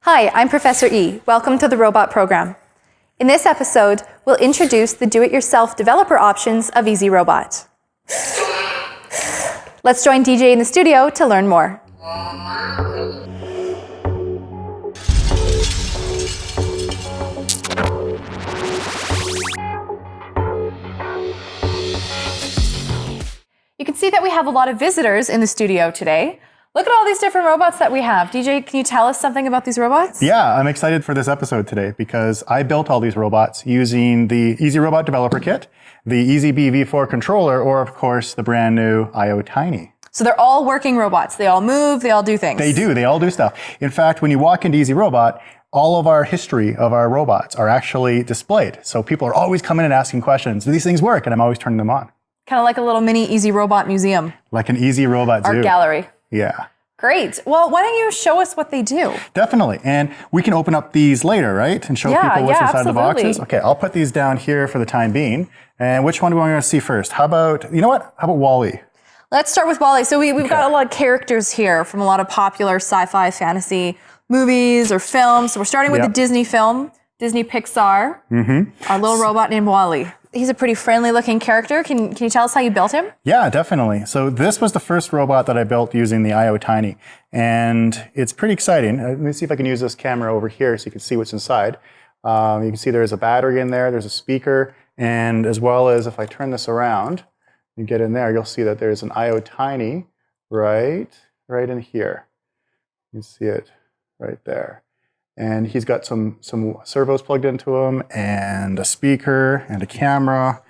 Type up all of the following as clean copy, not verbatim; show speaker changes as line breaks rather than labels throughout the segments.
Hi, I'm Professor E. Welcome to the Robot Program. In this episode, we'll introduce the do-it-yourself developer options of EasyRobot. Let's join DJ in the studio to learn more. You can see that we have a lot of visitors in the studio today. Look at all these different robots that we have. DJ, can you tell us something about these robots?
Yeah, I'm excited for this episode today because I built all these robots using the EasyRobot Developer Kit, the EasyB V4 controller, or of course the brand new IoTiny.
So they're all working robots. They all move, they all do things.
They do, they all do stuff. In fact, when you walk into EasyRobot, all of our history of our robots are actually displayed. So people are always coming and asking questions. Do these things work? And I'm always turning them on.
Kind of like a little mini EasyRobot museum.
Like an EasyRobot zoo.
Art gallery.
Yeah.
Great. Well, why don't you show us what they do?
Definitely. And we can open up these later, right? And show people what's inside the boxes. Okay, I'll put these down here for the time being. And which one do we want to see first? How about, you know what? How about Wall-E?
Let's start with Wall-E. So we've got a lot of characters here from a lot of popular sci-fi fantasy movies or films. So we're starting with the Disney film, Disney Pixar, our little robot named Wall-E. He's a pretty friendly looking character. Can you tell us how you built him? Yeah, definitely. So this was the first robot that I built using the IoTiny. And it's pretty exciting. Let me see if I can use this camera over here so you can see what's inside. You can see there's a battery in there, there's a speaker, and as well as if I turn this around and get in there, you'll see that there's an IoTiny right in here. You can see it right there. And he's got some servos plugged into him, and a speaker, and a camera,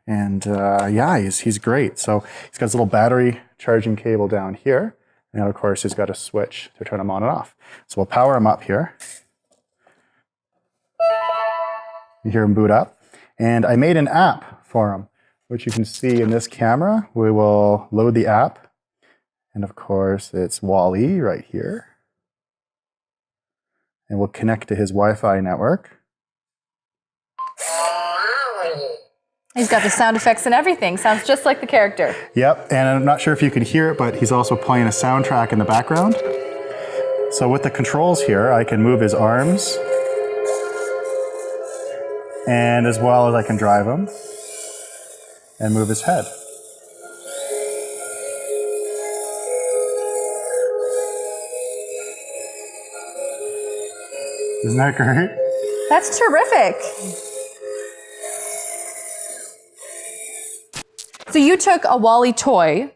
and yeah, he's great. So he's got his little battery charging cable down here, and of course he's got a switch to turn him on and off. So we'll power him up here. You hear him boot up, and I made an app for him, which you can see in this camera. We will load the app, and of course it's Wall-E right here. And we'll connect to his Wi-Fi network. He's got the sound effects and everything. Sounds just like the character.
Yep, and I'm not sure if you can hear it, but he's also playing a soundtrack in the background. So with the controls here, I can move his arms, and as well as I can drive him and move his head. Isn't that great?
That's terrific. So you took a Wall-E toy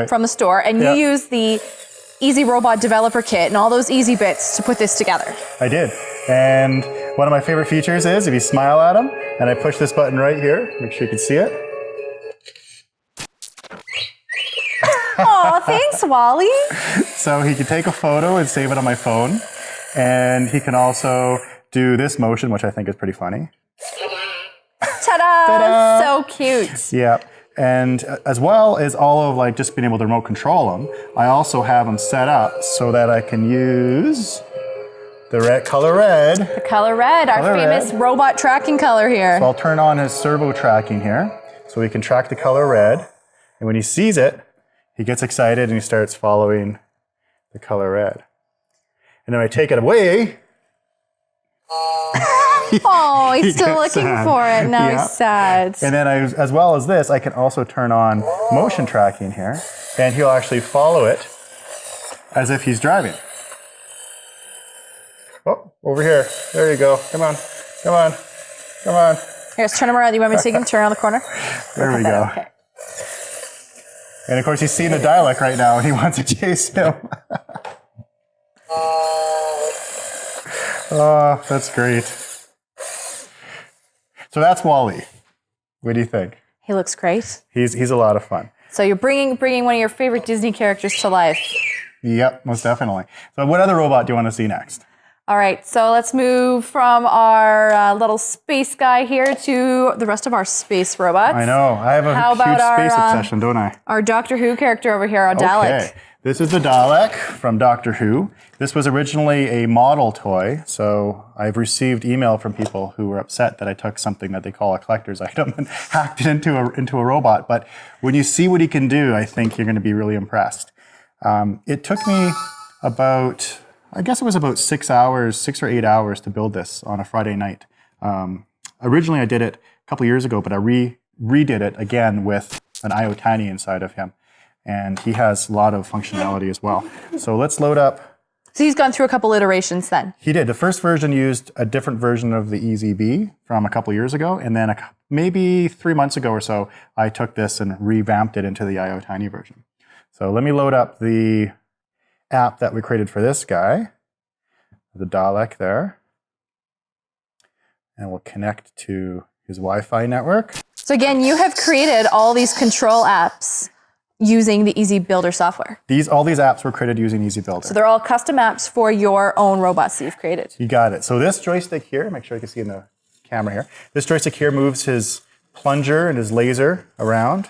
from the store and you used the EasyRobot Developer Kit and all those easy bits to put this together.
I did. And one of my favorite features is if you smile at him and I push this button right here, make sure you can see it.
Aw, thanks, Wall-E.
So he can take a photo and save it on my phone. And he can also do this motion, which I think is pretty funny.
Ta-da! Ta-da! So cute.
Yeah. And as well as all of like just being able to remote control them, I also have them set up so that I can use the color red.
The color red, our famous robot tracking color here.
So I'll turn on his servo tracking here so he can track the color red. And when he sees it, he gets excited and he starts following the color red. And then I take it away.
Oh, he's still looking for it. Now he's sad.
And then as well as this, I can also turn on motion tracking here. And he'll actually follow it as if he's driving. Oh, over here. There you go. Come on. Come on. Come on.
Here, let's turn him around. You want me to take him turn around the corner?
There we go. Okay. And of course, he's seeing the dialect right now and he wants to chase him. Oh, that's great. So that's Wall-E. What do you think?
He looks great.
He's a lot of fun.
So you're bringing one of your favorite Disney characters to life.
Yep, most definitely. So what other robot do you want to see next?
All right, so let's move from our little space guy here to the rest of our space robots.
I know. I have a huge space obsession, don't I?
Our Doctor Who character over here, our Dalek.
Okay. This is the Dalek from Doctor Who. This was originally a model toy, so I've received email from people who were upset that I took something that they call a collector's item and hacked it into a robot. But when you see what he can do, I think you're going to be really impressed. It took me about I guess it was about 6 hours, 6 or 8 hours to build this on a Friday night. Originally, I did it a couple years ago, but I redid it again with an IoTiny inside of him. And he has a lot of functionality as well. So let's load up.
So he's gone through a couple iterations then.
He did. The first version used a different version of the EZB from a couple years ago. And then maybe 3 months ago or so, I took this and revamped it into the IoTiny version. So let me load up the app that we created for this guy, the Dalek there. And we'll connect to his Wi-Fi network.
So again, you have created all these control apps using the Easy Builder software.
All these apps were created using Easy Builder.
So they're all custom apps for your own robots that you've created.
You got it. So this joystick here, make sure you can see in the camera here. This joystick here moves his plunger and his laser around.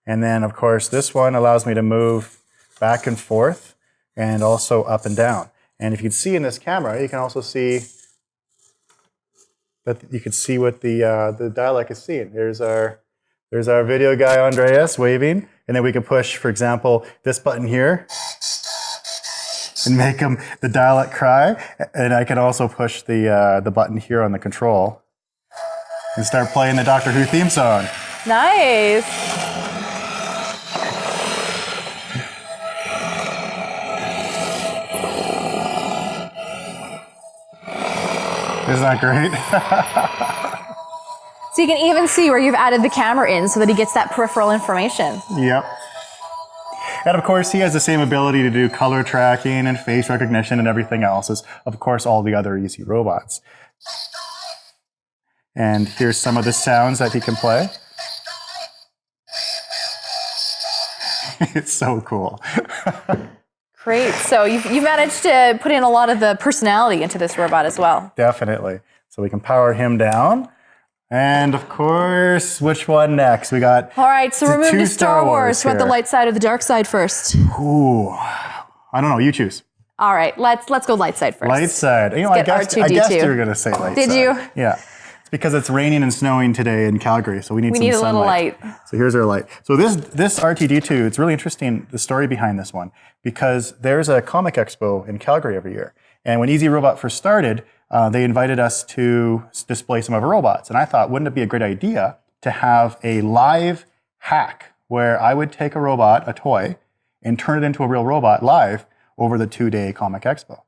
And then, of course, this one allows me to move back and forth and also up and down. And if you can see in this camera, you can also see that you can see what the Dalek is seeing. There's our video guy, Andreas, waving. And then we can push, for example, this button here and make the Dalek cry. And I can also push the button here on the control and start playing the Doctor Who theme song.
Nice.
Isn't that great?
So you can even see where you've added the camera in so that he gets that peripheral information.
Yep. And of course, he has the same ability to do color tracking and face recognition and everything else as, of course, all the other Easy robots. And here's some of the sounds that he can play. It's so cool.
Great. So you've managed to put in a lot of the personality into this robot as well.
Definitely. So we can power him down. And of course, which one next? We got
all right, so we're moving to Star Wars.
Here.
What, the light side or the dark side first?
Ooh, I don't know. You choose.
All right, let's go light side first.
Light side. You know, I guessed you were going to say light side.
Did you?
Yeah. It's because it's raining and snowing today in Calgary, so we need some sunlight.
We need a little light.
So here's our light. So this RTD2, it's really interesting, the story behind this one, because there's a comic expo in Calgary every year. And when Easy Robot first started, they invited us to display some of our robots. And I thought, wouldn't it be a great idea to have a live hack where I would take a robot, a toy, and turn it into a real robot live over the 2-day comic expo.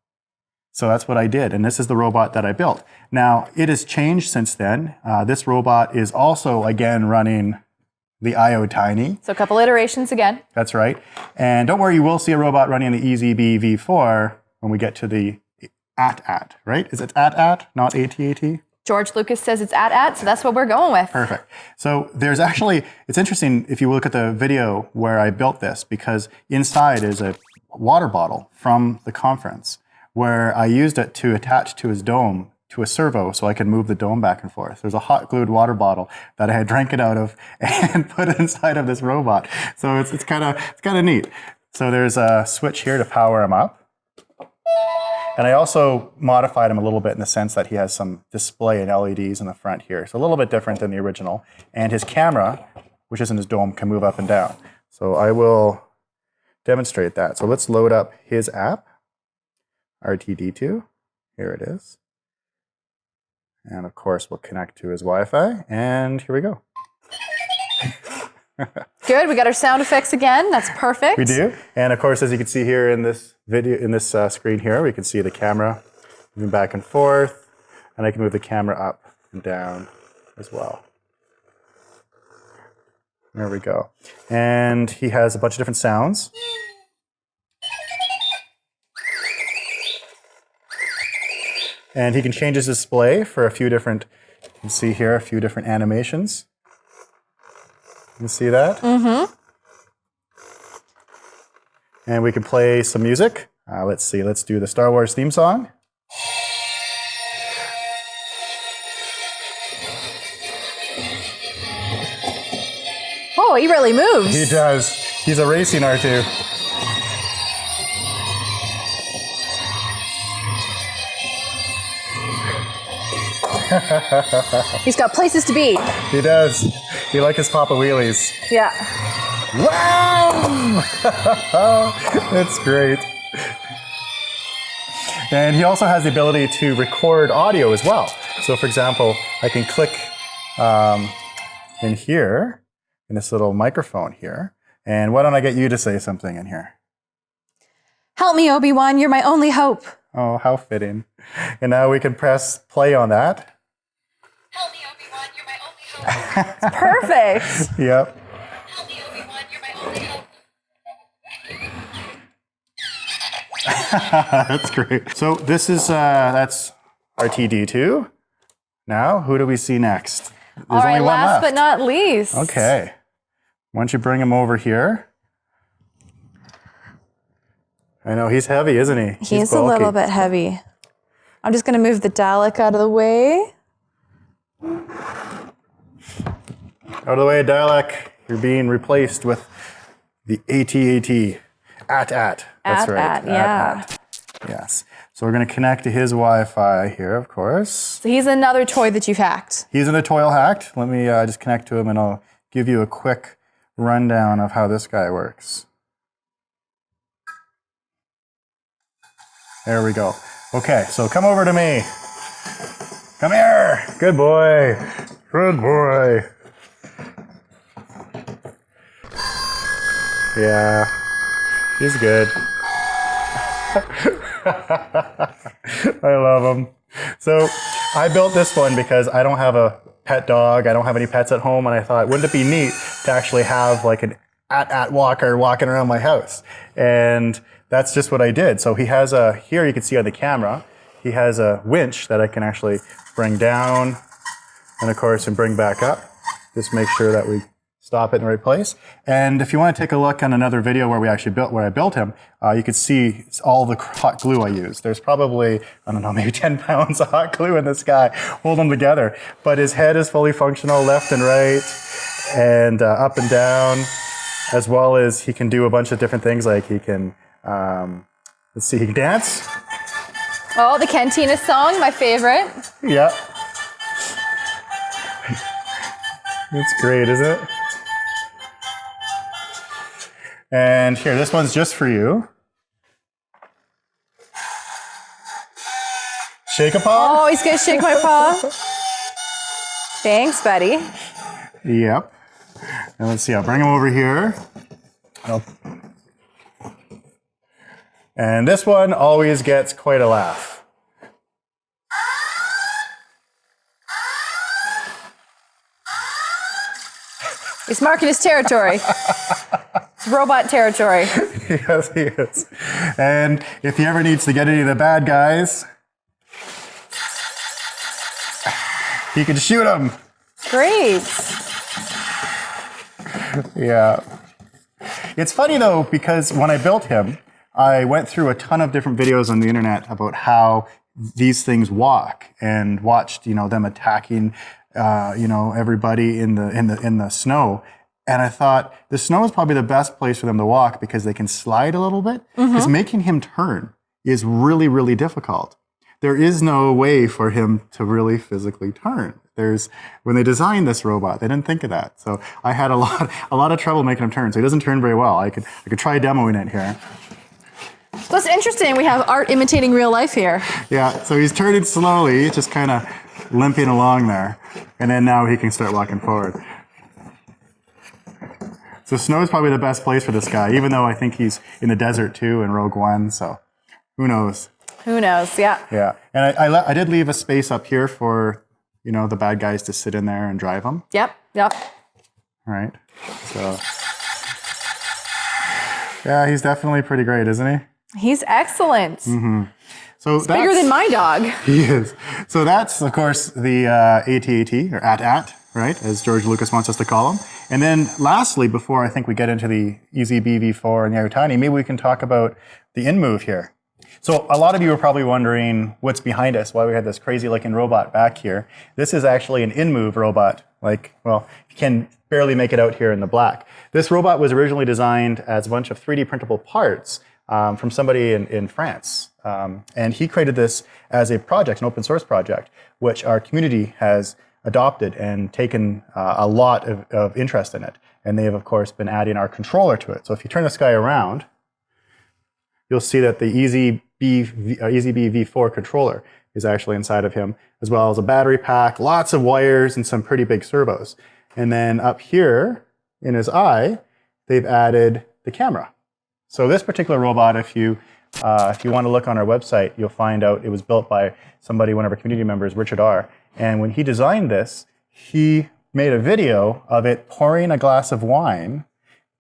So that's what I did. And this is the robot that I built. Now, it has changed since then. This robot is also, again, running the IoTiny.
So a couple iterations again.
That's right. And don't worry, you will see a robot running the EZB V4 when we get to the AT-AT, right? Is it AT-AT, not AT-AT?
George Lucas says it's AT-AT, so that's what we're going with.
Perfect. So there's actually, it's interesting if you look at the video where I built this, because inside is a water bottle from the conference where I used it to attach to his dome to a servo so I could move the dome back and forth. There's a hot glued water bottle that I had drank it out of and put it inside of this robot. So it's kind of neat. So there's a switch here to power him up. And I also modified him a little bit in the sense that he has some display and LEDs in the front here. So a little bit different than the original. And his camera, which is in his dome, can move up and down. So I will demonstrate that. So let's load up his app, RTD2. Here it is. And of course, we'll connect to his Wi-Fi. And here we go.
Good, we got our sound effects again. That's perfect.
We do. And of course, as you can see here in this video, in this screen here, we can see the camera moving back and forth, and I can move the camera up and down as well. There we go. And he has a bunch of different sounds. And he can change his display for a few different, you can see here, a few different animations. You can see that? Mm-hmm. And we can play some music. Let's see, let's do the Star Wars theme song.
Oh, he really moves.
He does. He's a racing R2.
He's got places to be.
He does. He likes his Papa Wheelies.
Yeah.
Wow! That's great. And he also has the ability to record audio as well. So for example, I can click in here, in this little microphone here. And why don't I get you to say something in here?
Help me, Obi-Wan, you're my only hope.
Oh, how fitting. And now we can press play on that.
Help me, Obi-Wan, you're my only hope.
It's perfect.
Yep.
Help me, Obi-Wan, you're my only hope.
That's great. So this is, that's RTD2. Now, who do we see next? There's
All right,
only one
last
left.
but not least.
Okay. Why don't you bring him over here? I know, he's heavy, isn't he?
He's a little bit heavy. I'm just going to move the Dalek out of the way.
Out of the way, Dalek. You're being replaced with the AT-AT. That's right.
Yeah.
Yes. So we're going to connect to his Wi-Fi here, of course.
So he's another toy that you've hacked.
He's in the toy hacked. Let me just connect to him and I'll give you a quick rundown of how this guy works. There we go. Okay, so come over to me. Come here. Good boy. Good boy. Yeah, he's good. I love him. So I built this one because I don't have a pet dog. I don't have any pets at home. And I thought, wouldn't it be neat to actually have like an at walker walking around my house? And that's just what I did. So he has a, here you can see on the camera, he has a winch that I can actually bring down and of course, and bring back up. Just make sure that we stop it in the right place. And if you want to take a look on another video where we actually built, where I built him, you can see all the hot glue I used. There's probably, I don't know, maybe 10 pounds of hot glue in this guy, hold them together. But his head is fully functional, left and right, and up and down, as well as he can do a bunch of different things, like he can, let's see, he can dance.
Oh, the Cantina song, my favorite.
Yeah. It's great, isn't it? And here, this one's just for you. Shake a paw?
Oh, he's gonna shake my paw. Thanks, buddy.
Yep. And let's see, I'll bring him over here. And this one always gets quite a laugh.
He's marking his territory. It's robot territory.
Yes, he is. And if he ever needs to get any of the bad guys, he can shoot them.
Great.
Yeah. It's funny though, because when I built him, I went through a ton of different videos on the internet about how these things walk and watched, them attacking, everybody in the snow. And I thought the snow is probably the best place for them to walk because they can slide a little bit. Because making him turn is really, really difficult. There is no way for him to really physically turn. When they designed this robot, they didn't think of that. So I had a lot of trouble making him turn. So he doesn't turn very well. I could try demoing it here.
So it's interesting. We have art imitating real life here.
Yeah. So he's turning slowly, just kind of limping along there, and then now he can start walking forward. So snow is probably the best place for this guy, even though I think he's in the desert too in Rogue One. So who knows?
Who knows? Yeah.
Yeah. And I did leave a space up here for the bad guys to sit in there and drive them.
Yep.
All right. So yeah, he's definitely pretty great, isn't he?
He's excellent.
So
He's bigger than my dog.
He is. So that's, of course, the AT-AT, or AT-AT, right, as George Lucas wants us to call him. And then lastly, before I think we get into the EZ-BV4 and the IoTiny, maybe we can talk about the InMove here. So a lot of you are probably wondering what's behind us, why we have this crazy looking robot back here. This is actually an InMove robot. You can barely make it out here in the black. This robot was originally designed as a bunch of 3D printable parts from somebody in France. And he created this as a project, an open source project, which our community has adopted and taken a lot of interest in it. And they have, of course, been adding our controller to it. So if you turn this guy around, you'll see that the EasyB V4 controller is actually inside of him, as well as a battery pack, lots of wires, and some pretty big servos. And then up here in his eye, they've added the camera. So this particular robot, if you want to look on our website, you'll find out it was built by somebody, one of our community members, Richard R. And when he designed this, he made a video of it pouring a glass of wine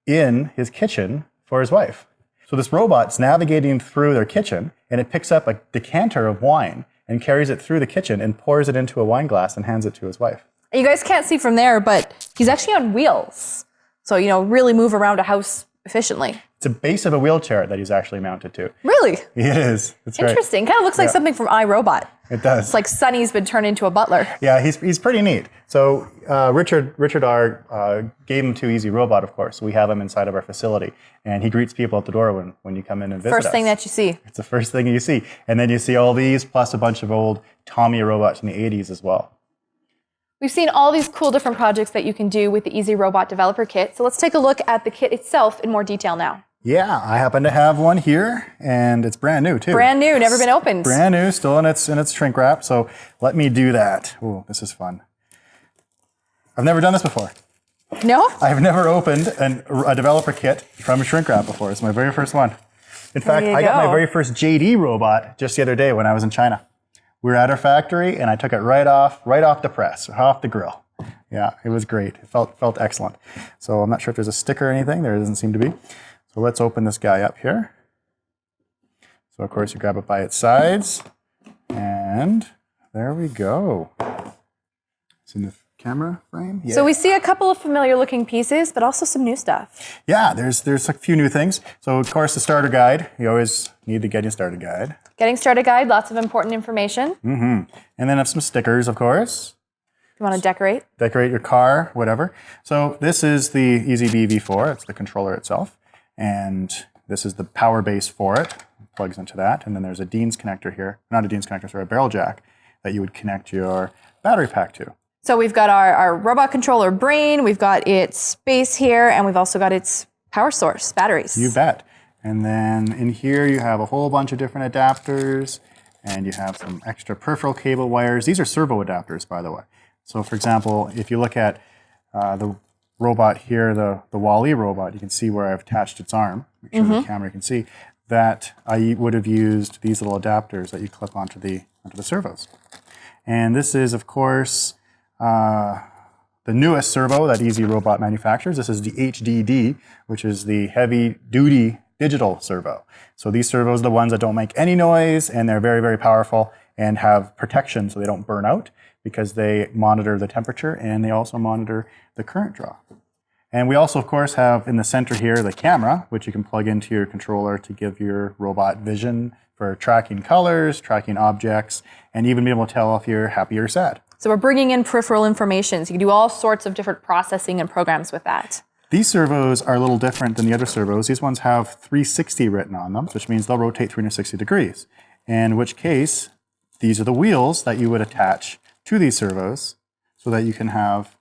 in his kitchen for his wife. So this robot's navigating through their kitchen, and it picks up a decanter of wine and carries it through the kitchen and pours it into a wine glass and hands it to his wife.
You guys can't see from there, but he's actually on wheels. So, really move around a house efficiently.
It's a base of a wheelchair that he's actually mounted to.
Really?
It is. That's right.
Interesting. Kind of looks like something from iRobot.
It does.
It's like Sonny's been turned into a butler.
Yeah, he's pretty neat. So Richard R. Gave him to Easy Robot, of course. So we have him inside of our facility, and he greets people at the door when you come in and visit us.
First thing that you see.
It's the first thing you see. And then you see all these, plus a bunch of old Tommy robots from the 80s as well.
We've seen all these cool different projects that you can do with the Easy Robot Developer Kit. So let's take a look at the kit itself in more detail now.
Yeah, I happen to have one here, and it's brand new too.
Brand new, never been opened.
Brand new, still in its shrink wrap. So let me do that. Ooh, this is fun. I've never done this before.
No?
I've never opened a developer kit from shrink wrap before. It's my very first one. In fact, I got my very first JD robot just the other day when I was in China. We were at our factory, and I took it right off the press, off the grill. Yeah, it was great. It felt excellent. So I'm not sure if there's a sticker or anything. There doesn't seem to be. So let's open this guy up here. So of course you grab it by its sides, and there we go. It's in the camera frame. Yeah.
So we see a couple of familiar looking pieces, but also some new stuff.
Yeah, there's a few new things. So of course the starter guide. You always need the Getting Started guide.
Getting Started guide, lots of important information.
Mm-hmm. And then have some stickers, of course.
You want to decorate?
Decorate your car, whatever. So this is the EasyB V4. It's the controller itself. And this is the power base for it. It plugs into that. And then there's a Dean's connector here. Not a Dean's connector, sorry, a barrel jack that you would connect your battery pack to.
So we've got our robot controller brain, we've got its base here, and we've also got its power source, batteries.
You bet. And then in here you have a whole bunch of different adapters, and you have some extra peripheral cable wires. These are servo adapters, by the way. So for example, if you look at the robot here, the Wall-E robot, you can see where I've attached its arm. Make sure the camera can see that I would have used these little adapters that you clip onto the servos. And this is, of course, the newest servo that Easy Robot manufactures. This is the HDD, which is the heavy-duty digital servo. So these servos are the ones that don't make any noise, and they're very, very powerful and have protection so they don't burn out, because they monitor the temperature and they also monitor the current draw. And we also, of course, have in the center here the camera, which you can plug into your controller to give your robot vision for tracking colors, tracking objects, and even be able to tell if you're happy or sad.
So we're bringing in peripheral information. So you can do all sorts of different processing and programs with that.
These servos are a little different than the other servos. These ones have 360 written on them, which means they'll rotate 360 degrees. In which case, these are the wheels that you would attach to these servos so that you can have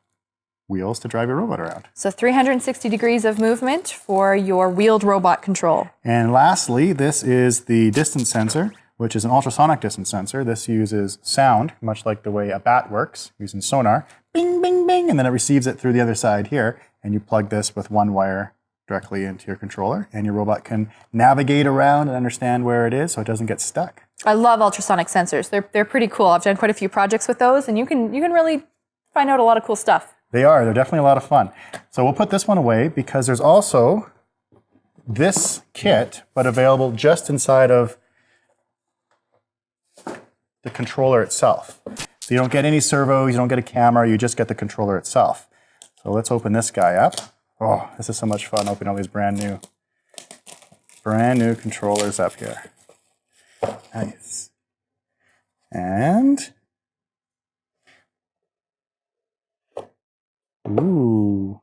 wheels to drive your robot around.
So 360 degrees of movement for your wheeled robot control.
And lastly, this is the distance sensor, which is an ultrasonic distance sensor. This uses sound, much like the way a bat works, using sonar. Bing, bing, bing, and then it receives it through the other side here, and you plug this with one wire directly into your controller, and your robot can navigate around and understand where it is so it doesn't get stuck.
I love ultrasonic sensors. They're pretty cool. I've done quite a few projects with those, and you can really find out a lot of cool stuff.
They are. They're definitely a lot of fun. So we'll put this one away because there's also this kit, but available just inside of the controller itself. So you don't get any servos, you don't get a camera, you just get the controller itself. So let's open this guy up. Oh, this is so much fun, opening all these brand new controllers up here. Nice. And, ooh,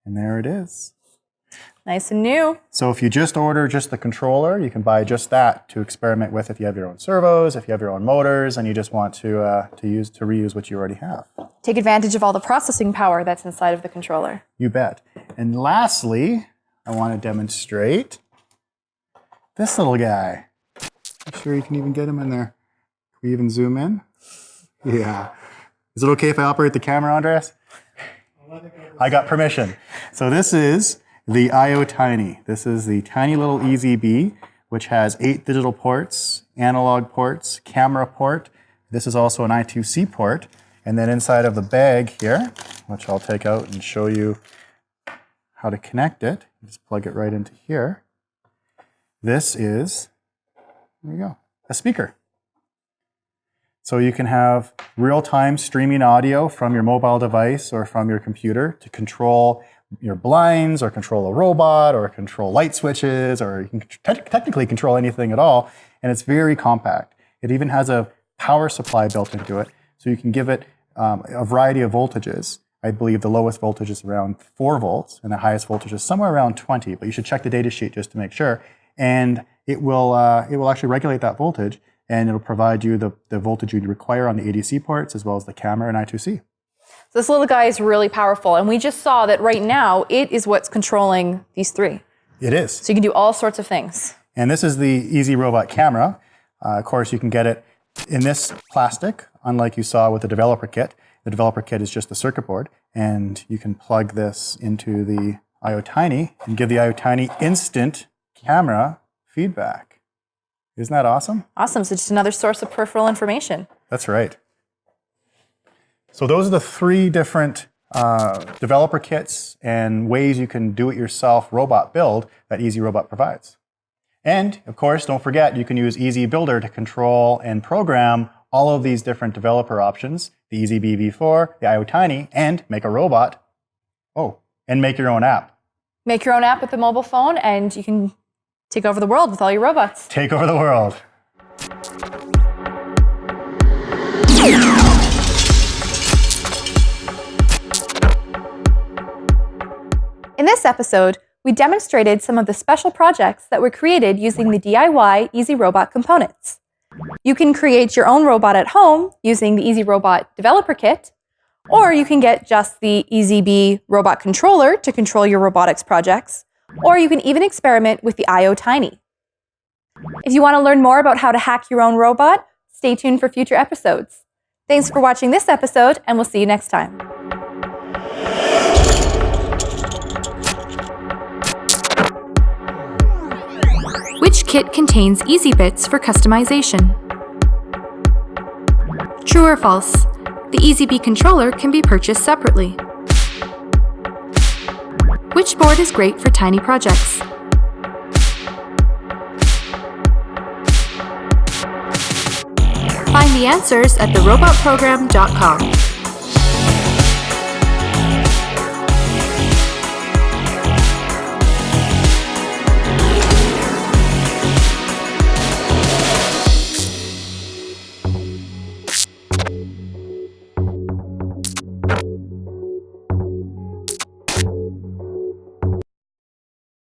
and there it is.
Nice and new.
So if you just order just the controller, you can buy just that to experiment with if you have your own servos, if you have your own motors, and you just want to reuse what you already have.
Take advantage of all the processing power that's inside of the controller.
You bet. And lastly, I want to demonstrate this little guy. I'm sure you can even get him in there. Can we even zoom in? Yeah. Is it okay if I operate the camera, Andreas? I got permission. So this is the IoTiny. This is the tiny little EZB, which has 8 digital ports, analog ports, camera port. This is also an I2C port. And then inside of the bag here, which I'll take out and show you how to connect it. Just plug it right into here. This is, there you go, a speaker. So you can have real-time streaming audio from your mobile device or from your computer to control your blinds or control a robot or control light switches, or you can technically control anything at all. And it's very compact. It even has a power supply built into it. So you can give it a variety of voltages. I believe the lowest voltage is around 4 volts and the highest voltage is somewhere around 20, but you should check the data sheet just to make sure. And it will actually regulate that voltage, and it'll provide you the voltage you'd require on the ADC ports as well as the camera and I2C.
So this little guy is really powerful, and we just saw that right now it is what's controlling these 3.
It is.
So you can do all sorts of things.
And this is the Easy Robot camera. Of course, you can get it in this plastic, unlike you saw with the developer kit. The developer kit is just the circuit board, and you can plug this into the IoTiny and give the IoTiny instant camera feedback. Isn't that awesome?
Awesome. So just another source of peripheral information.
That's right. So those are the 3 different developer kits and ways you can do-it-yourself robot build that Easy Robot provides. And, of course, don't forget, you can use Easy Builder to control and program all of these different developer options, the Easy BV4, the IoTiny, and make a robot. Oh, and make your own app.
Make your own app with the mobile phone, and you can take over the world with all your robots.
Take over the world.
In this episode, we demonstrated some of the special projects that were created using the DIY Easy Robot components. You can create your own robot at home using the Easy Robot Developer Kit, or you can get just the EasyB robot controller to control your robotics projects, or you can even experiment with the IoTiny. If you want to learn more about how to hack your own robot, stay tuned for future episodes. Thanks for watching this episode, and we'll see you next time. Which kit contains easy bits for customization? True or false? The EasyB controller can be purchased separately. Which board is great for tiny projects? Find the answers at therobotprogram.com.